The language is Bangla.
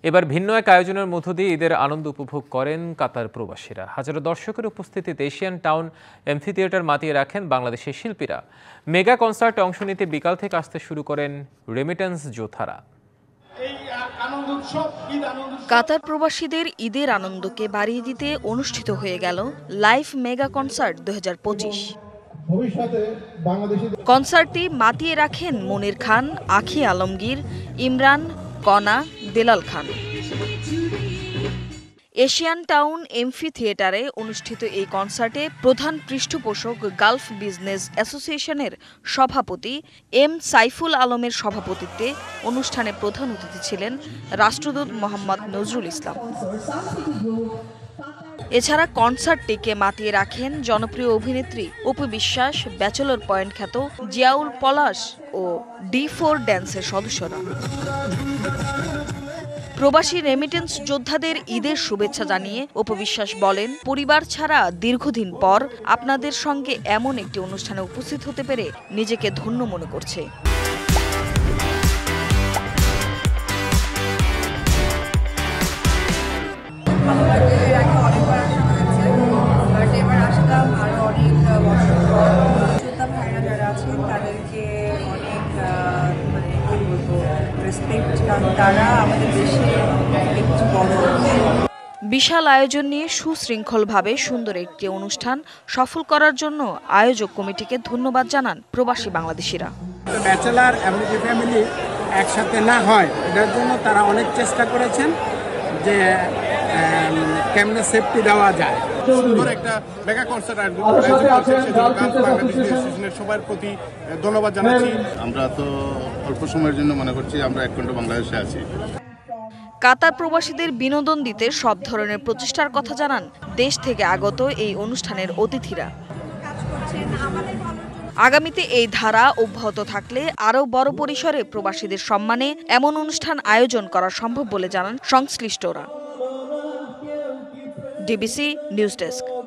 এবার ভিন্ন এক আয়োজনের মধ্য দিয়ে ঈদের আনন্দ উপভোগ করেন কাতার প্রবাসীরা। হাজারো দর্শকের উপস্থিতিতে এশিয়ান টাউন এমফিথিয়েটার মাতিয়ে রাখেন বাংলাদেশের শিল্পীরা। মেগা কনসার্টে অংশ নিতে বিকাল থেকে আসতে শুরু করেন রেমিটেন্স যোদ্ধারা। কাতার প্রবাসীদের ঈদের আনন্দকে বাড়িয়ে দিতে অনুষ্ঠিত হয়ে গেল লাইভ মেগা কনসার্ট 2025। কনসার্টটি মাতিয়ে রাখেন মনির খান, আখি আলমগীর, ইমরান, কনা, বেলাল খান। এশিয়ান টাউন এমফিথিয়েটারে অনুষ্ঠিত এই কনসার্টে প্রধান পৃষ্ঠপোষক গালফ বিজনেস অ্যাসোসিয়েশনের সভাপতি এম সাইফুল আলমের সভাপতিত্বে অনুষ্ঠানে প্রধান অতিথি ছিলেন রাষ্ট্রদূত মোহাম্মদ নজরুল ইসলাম। এছাড়া কনসার্টটিকে মাতিয়ে রাখেন জনপ্রিয় অভিনেত্রী অপু বিশ্বাস, ব্যাচেলর পয়েন্ট খ্যাত জিয়াউল পলাশ ও D4 ড্যান্সের সদস্যরা। প্রবাসী রেমিটেন্স যোদ্ধাদের ঈদের শুভেচ্ছা জানিয়ে অপু বিশ্বাস বলেন, পরিবার ছাড়া দীর্ঘদিন পর আপনাদের সঙ্গে এমন একটি অনুষ্ঠানে উপস্থিত হতে পেরে নিজেকে ধন্য মনে করছে। বিশাল আয়োজন নিয়ে সুশৃঙ্খলভাবে সুন্দর একটি অনুষ্ঠান সফল করার জন্য আয়োজক কমিটিকে ধন্যবাদ জানান প্রবাসী বাংলাদেশিরা। ব্যাচেলার এবং ফ্যামিলি একসাথে না হয়, এটার জন্য তারা অনেক চেষ্টা করেছেন যে কেমনে সেফটি দেওয়া যায়। সুন্দর একটা মেগা কনসার্ট আয়োজন সবার প্রতি ধন্যবাদ জানাচ্ছি। আমরা তো অল্প সময়ের জন্য মনে করছি আমরা একমাত্র বাংলাদেশে আছি। কাতার প্রবাসীদের বিনোদন দিতে সব ধরনের প্রচেষ্টার কথা জানান দেশ থেকে আগত এই অনুষ্ঠানের অতিথিরা। আগামীতে এই ধারা অব্যাহত থাকলে আরও বড় পরিসরে প্রবাসীদের সম্মানে এমন অনুষ্ঠান আয়োজন করা সম্ভব বলে জানান সংশ্লিষ্টরা। DBC news desk.